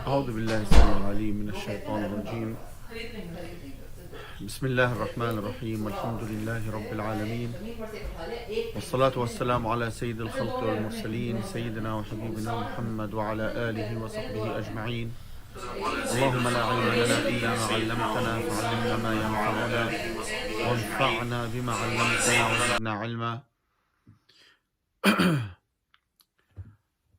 أعوذ بالله السميع العليم من الشيطان الرجيم. بسم الله الرحمن الرحيم والحمد لله رب العالمين والصلاة والسلام على سيد الخلق والمرسلين سيدنا وحبيبنا محمد وعلى آله وصحبه أجمعين. اللهم لا علم لنا إلا ما علمتنا فعلمنا ما ينفعنا وانفعنا بما علمتنا وزدنا علما.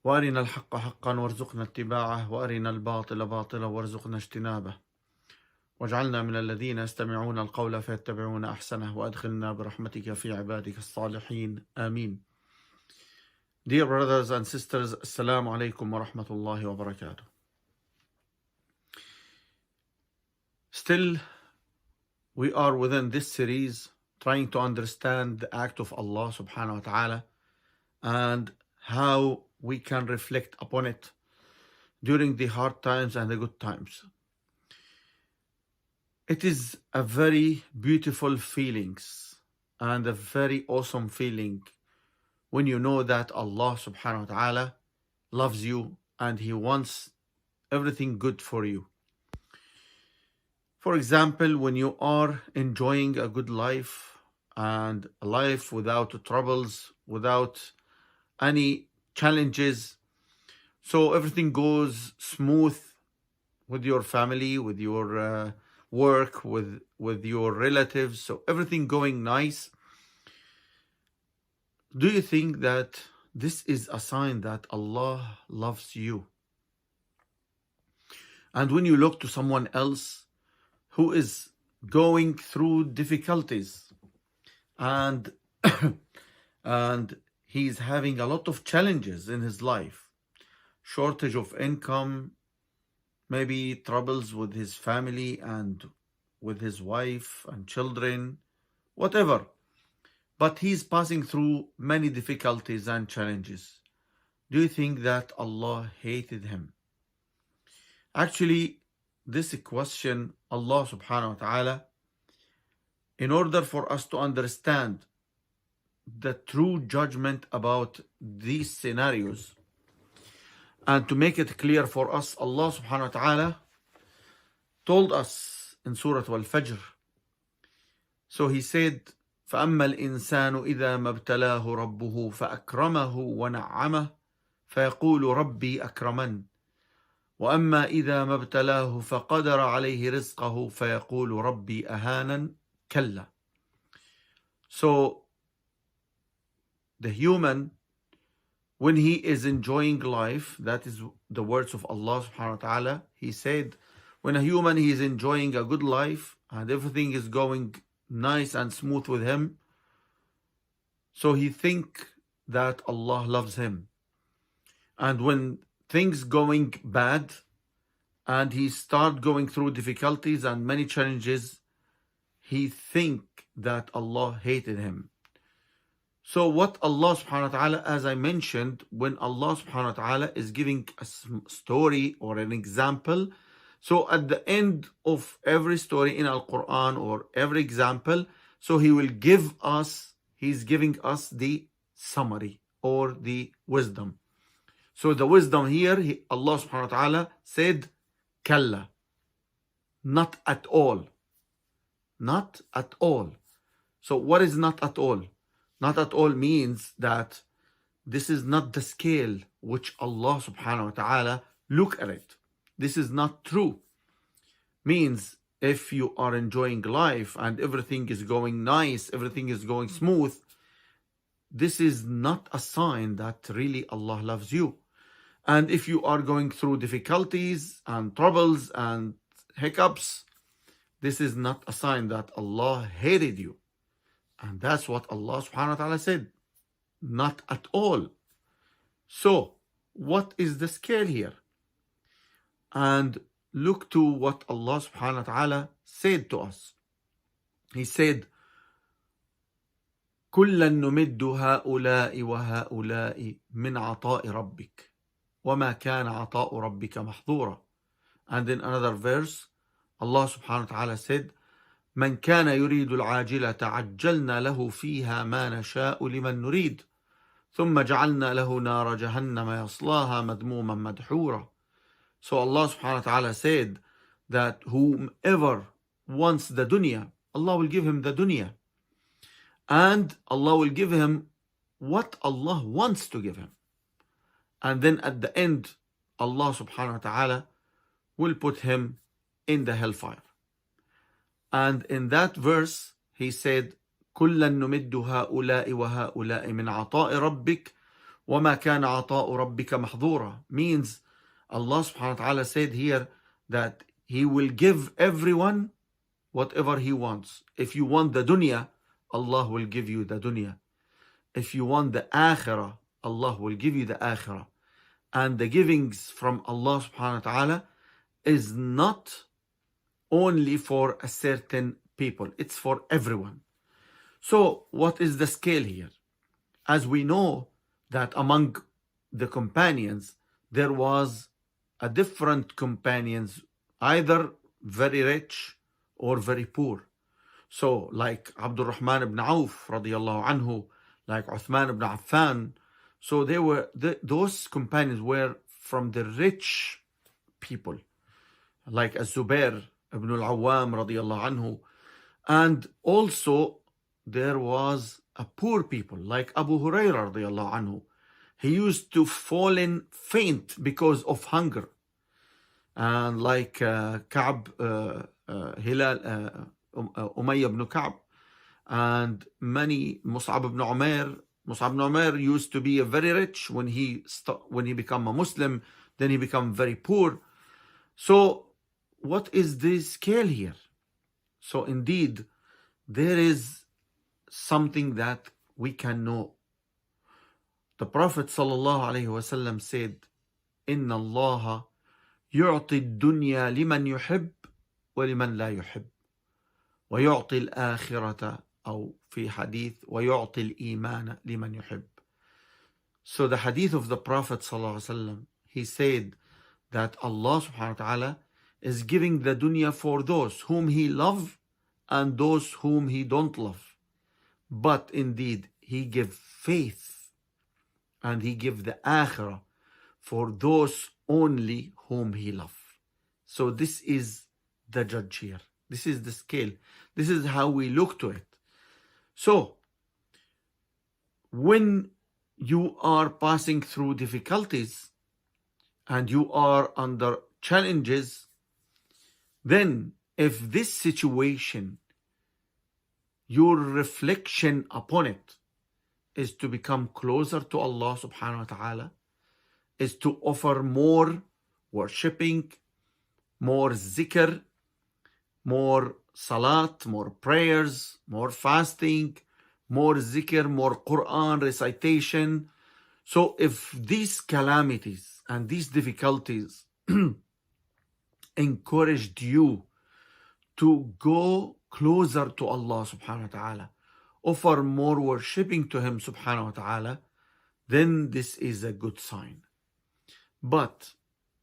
وأرنا الحق حقا وارزقنا اتباعه وأرنا الباطل باطلا وارزقنا اجتنابه واجعلنا من الذين يستمعون القول فيتبعون أحسنه وأدخلنا برحمتك في عبادك الصالحين آمين. Dear brothers and sisters, Assalamu alaikum wa rahmatullahi wa barakatuh. Still, we are within this series trying to understand the act of Allah subhanahu wa ta'ala and how we can reflect upon it during the hard times and the good times. It is a very beautiful feeling and a very awesome feeling when you know that Allah subhanahu wa ta'ala loves you and He wants everything good for you. For example, when you are enjoying a good life and a life without troubles, without any challenges, so everything goes smooth with your family, with your work, with your relatives, so everything going nice. Do you think that this is a sign that Allah loves you? And when you look to someone else who is going through difficulties and and he's having a lot of challenges in his life, shortage of income, maybe troubles with his family and with his wife and children, whatever. But he's passing through many difficulties and challenges. Do you think that Allah hated him? Actually, this question, Allah subhanahu wa ta'ala, in order for us to understand the true judgment about these scenarios and to make it clear for us, Allah subhanahu wa ta'ala told us in Surah Al-Fajr. So He said, فَأَمَّا الْإِنسَانُ إِذَا مَا ابْتَلَاهُ رَبُّهُ فَأَكْرَمَهُ وَنَعَّمَهُ فَيَقُولُ رَبِّي أَكْرَمَنِ وَأَمَّا إِذَا مَا ابْتَلَاهُ فَقَدَرَ عَلَيْهِ رِزْقَهُ فَيَقُولُ رَبِّي أَهَانًا كَلَّا. So the human, when he is enjoying life, that is the words of Allah subhanahu wa ta'ala. He said, when a human he is enjoying a good life and everything is going nice and smooth with him, so he think that Allah loves him. And when things going bad and he start going through difficulties and many challenges, he think that Allah hated him. So what Allah subhanahu wa ta'ala, as I mentioned, when Allah subhanahu wa ta'ala is giving a story or an example, so at the end of every story in Al-Quran or every example, so He's giving us the summary or the wisdom. So the wisdom here, Allah subhanahu wa ta'ala said, Kalla, not at all. Not at all. So what is not at all? Not at all means that this is not the scale which Allah subhanahu wa ta'ala look at it. This is not true. Means if you are enjoying life and everything is going nice, everything is going smooth, this is not a sign that really Allah loves you. And if you are going through difficulties and troubles and hiccups, this is not a sign that Allah hated you. And that's what Allah subhanahu wa ta'ala said. Not at all. So, what is the scale here? And look to what Allah subhanahu wa ta'ala said to us. He said, كُلًّا نُمِدُّ هَؤُلَاءِ وَهَؤُلَاءِ مِنْ عَطَاءِ رَبِّكَ وَمَا كَانَ عَطَاءُ رَبِّكَ مَحْظُورًا. And in another verse, Allah subhanahu wa ta'ala said, من كان يريد العاجلة عجلنا له فيها ما نشاء لمن نريد ثم جعلنا له نار جهنم يصلاها مذموما مدحورا. So Allah subhanahu wa ta'ala said that whomever wants the dunya, Allah will give him the dunya. And Allah will give him what Allah wants to give him. And then at the end, Allah subhanahu wa ta'ala will put him in the hellfire. And in that verse, he said, كُلًّا نُمِدُّ هَؤُلَاءِ وَهَؤُلَاءِ مِنْ عَطَاءِ رَبِّكَ وَمَا كَانَ عَطَاءُ رَبِّكَ مَحْظُورًا. Means Allah subhanahu wa ta'ala said here that He will give everyone whatever He wants. If you want the dunya, Allah will give you the dunya. If you want the akhirah, Allah will give you the akhirah. And the givings from Allah subhanahu wa ta'ala is not only for a certain people. It's for everyone. So what is the scale here? As we know that among the companions, there was a different companions, either very rich or very poor. So like Abdul Rahman ibn Auf radiallahu anhu, like Uthman ibn Affan. So they were those companions were from the rich people, like Az-Zubair ibn al-Awwam radiallahu anhu. And also there was a poor people like Abu Hurairah radiallahu anhu. He used to fall in faint because of hunger. And like Ka'b, Hilal, Umayyah ibn Ka'b, and many, Mus'ab ibn Umair. Mus'ab ibn Umair used to be very rich when he became a Muslim, then he became very poor. So what is the scale here? So indeed, there is something that we can know. The Prophet ﷺ said, إِنَّ اللَّهَ يُعْطِي الدُّنْيَا لِمَنْ يُحِبْ وَلِمَنْ لَا يُحِبْ وَيُعْطِي الْآخِرَةَ أو في حديث وَيُعْطِي الْإِيمَانَ لِمَنْ يُحِبْ. So the hadith of the Prophet ﷺ, he said that Allah subhanahu wa ta'ala is giving the dunya for those whom He loves and those whom He don't love. But indeed, He gives faith and He gives the akhirah for those only whom He loves. So this is the judge here. This is the scale. This is how we look to it. So, when you are passing through difficulties and you are under challenges, then if this situation, your reflection upon it is to become closer to Allah subhanahu wa ta'ala, is to offer more worshipping, more zikr, more salat, more prayers, more fasting, more zikr, more Quran recitation. So if these calamities and these difficulties encouraged you to go closer to Allah subhanahu wa ta'ala, offer more worshipping to Him subhanahu wa ta'ala, then this is a good sign. But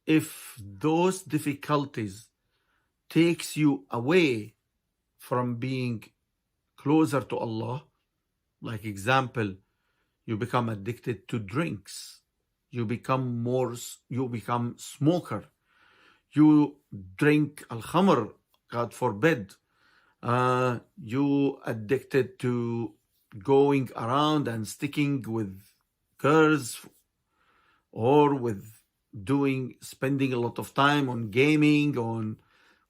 if those difficulties takes you away from being closer to Allah, like example, you become addicted to drinks, you become smoker, you drink al-khamr, God forbid, you addicted to going around and sticking with girls, or with spending a lot of time on gaming, on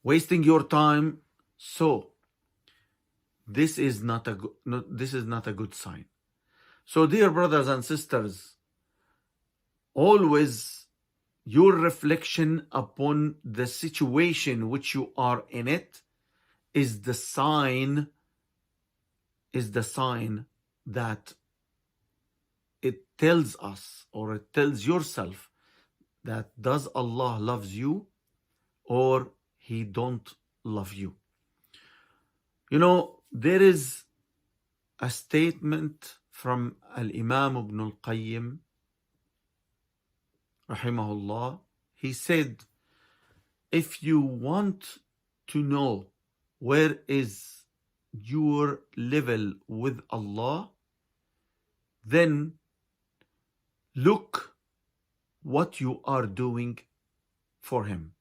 wasting your time. So this is not a good sign. So dear brothers and sisters, always your reflection upon the situation which you are in it is the sign that it tells us, or it tells yourself, that does Allah loves you or He don't love you. You know, there is a statement from Al-Imam Ibn Al-Qayyim rahimahullah. He said, if you want to know where is your level with Allah, then look what you are doing for him.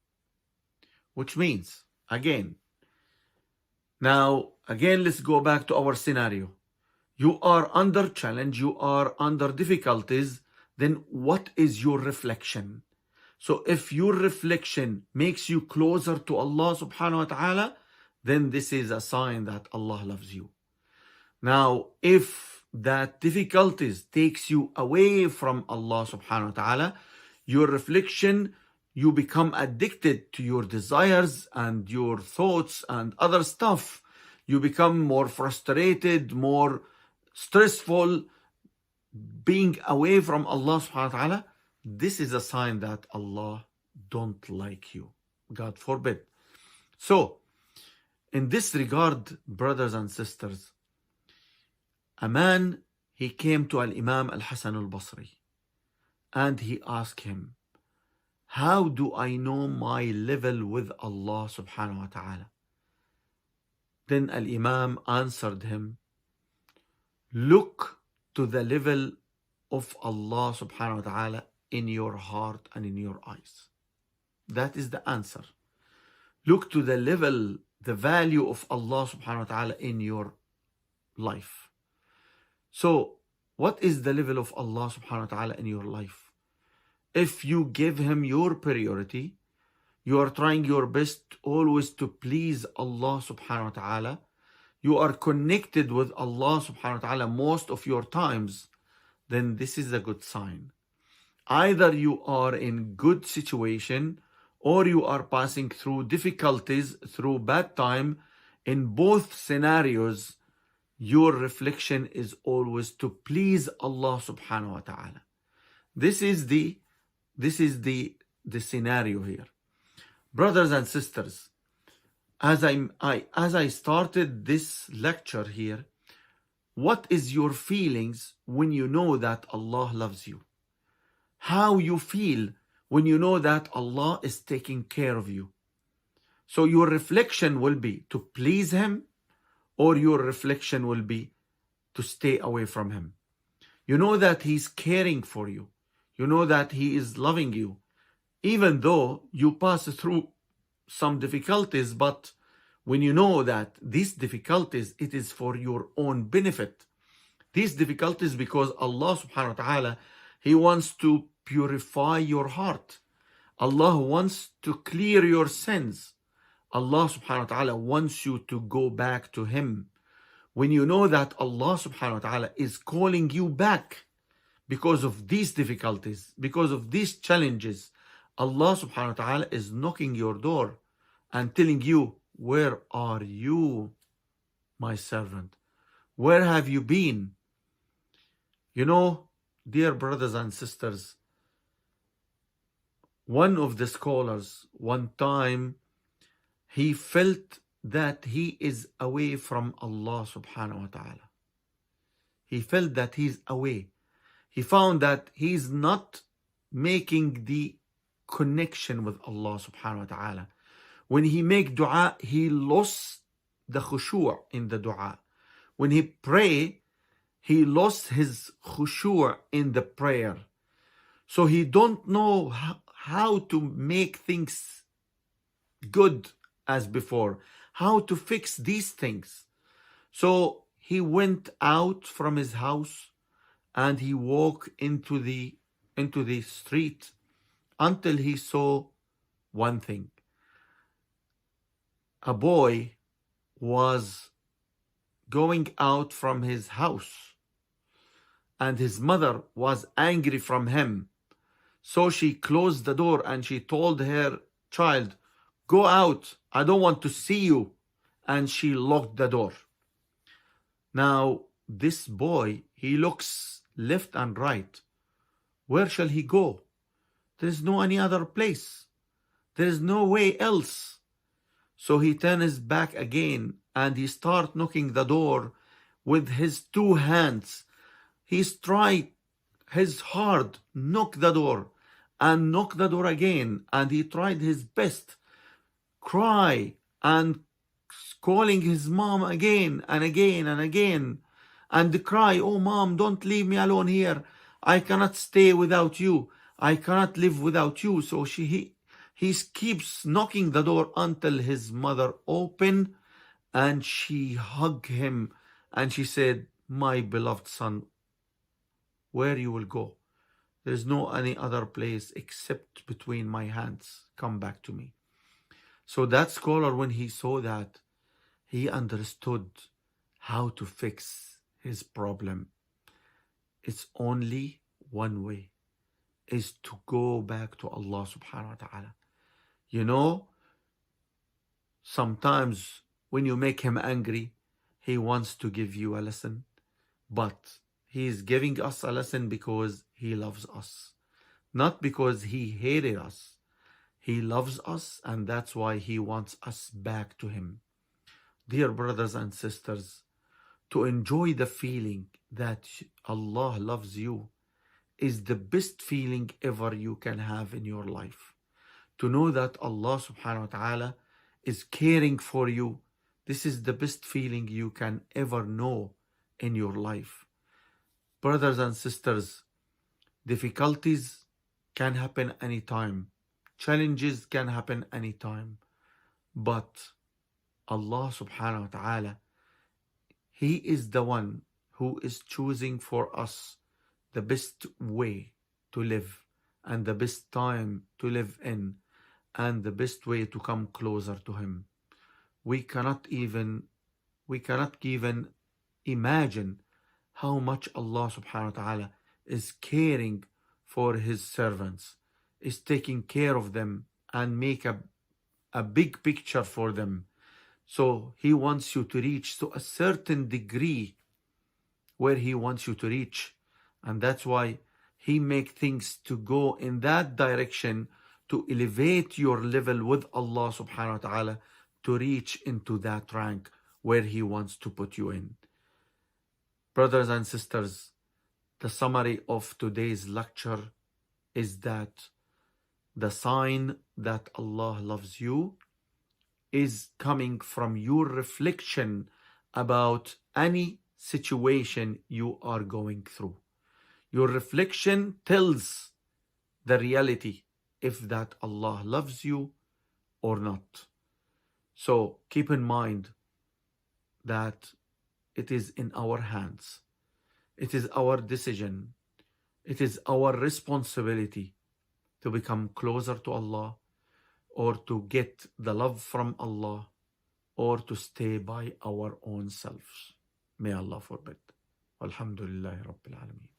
Which means, again, let's go back to our scenario. You are under challenge, you are under difficulties, then what is your reflection? So if your reflection makes you closer to Allah subhanahu wa ta'ala, then this is a sign that Allah loves you. Now, if that difficulties takes you away from Allah subhanahu wa ta'ala, your reflection, you become addicted to your desires and your thoughts and other stuff. You become more frustrated, more stressful, being away from Allah subhanahu wa ta'ala. This is a sign that Allah don't like you. God forbid. So, in this regard, brothers and sisters, a man, he came to Al-Imam Al-Hasan Al-Basri and he asked him, how do I know my level with Allah subhanahu wa ta'ala? Then Al-Imam answered him, look to the level of Allah subhanahu wa ta'ala in your heart and in your eyes. That is the answer. Look to the level, the value of Allah subhanahu wa ta'ala in your life. So, what is the level of Allah subhanahu wa ta'ala in your life? If you give him your priority, you are trying your best always to please Allah subhanahu wa ta'ala, you are connected with Allah subhanahu wa ta'ala most of your times, then this is a good sign. Either you are in good situation or you are passing through difficulties, through bad time. In both scenarios, your reflection is always to please Allah subhanahu wa ta'ala. This is the scenario here. Brothers and sisters, as I started this lecture here, what is your feelings when you know that Allah loves you? How you feel when you know that Allah is taking care of you? So your reflection will be to please him, or your reflection will be to stay away from him. You know that he's caring for you. You know that he is loving you. Even though you pass through some difficulties, but when you know that these difficulties, it is for your own benefit. These difficulties because Allah subhanahu wa ta'ala, he wants to purify your heart. Allah wants to clear your sins. Allah subhanahu wa ta'ala wants you to go back to him. When you know that Allah subhanahu wa ta'ala is calling you back because of these difficulties, because of these challenges, Allah subhanahu wa ta'ala is knocking your door and telling you, where are you, my servant? Where have you been? You know, dear brothers and sisters, one of the scholars, one time, he felt that he is away from Allah subhanahu wa ta'ala. He felt that he's away. He found that he's not making the connection with Allah subhanahu wa ta'ala. When he make dua, he lost the khushu' in the dua. When he pray, he lost his khushu' in the prayer. So he don't know how to make things good as before, how to fix these things. So he went out from his house and he walked into the street until he saw one thing. A boy was going out from his house and his mother was angry from him. So she closed the door and she told her child, go out, I don't want to see you. And she locked the door. Now, this boy, he looks left and right. Where shall he go? There is no any other place. There is no way else. So he turns back again and he starts knocking the door with his two hands. He's tried his hard, knock the door and knock the door again. And he tried his best, cry and calling his mom again and again and again. And cry, oh mom, don't leave me alone here. I cannot stay without you. I cannot live without you. So he He keeps knocking the door until his mother opened, and she hugged him and she said, "My beloved son, where you will go? There is no any other place except between my hands. Come back to me." So that scholar, when he saw that, he understood how to fix his problem. It's only one way, is to go back to Allah subhanahu wa ta'ala. You know, sometimes when you make him angry, he wants to give you a lesson, but he is giving us a lesson because he loves us, not because he hated us. He loves us, and that's why he wants us back to him. Dear brothers and sisters, to enjoy the feeling that Allah loves you is the best feeling ever you can have in your life. To know that Allah subhanahu wa ta'ala is caring for you, this is the best feeling you can ever know in your life. Brothers and sisters, difficulties can happen anytime. Challenges can happen anytime. But Allah subhanahu wa ta'ala, He is the one who is choosing for us the best way to live and the best time to live in and the best way to come closer to Him. We cannot even imagine how much Allah subhanahu wa ta'ala is caring for His servants, is taking care of them and make a big picture for them. So He wants you to reach to a certain degree where He wants you to reach. And that's why He make things to go in that direction to elevate your level with Allah subhanahu wa ta'ala to reach into that rank where He wants to put you in. Brothers and sisters, the summary of today's lecture is that the sign that Allah loves you is coming from your reflection about any situation you are going through. Your reflection tells the reality if that Allah loves you or not. So keep in mind that it is in our hands. It is our decision. It is our responsibility to become closer to Allah, or to get the love from Allah, or to stay by our own selves. May Allah forbid. Alhamdulillahi Rabbil Alameen.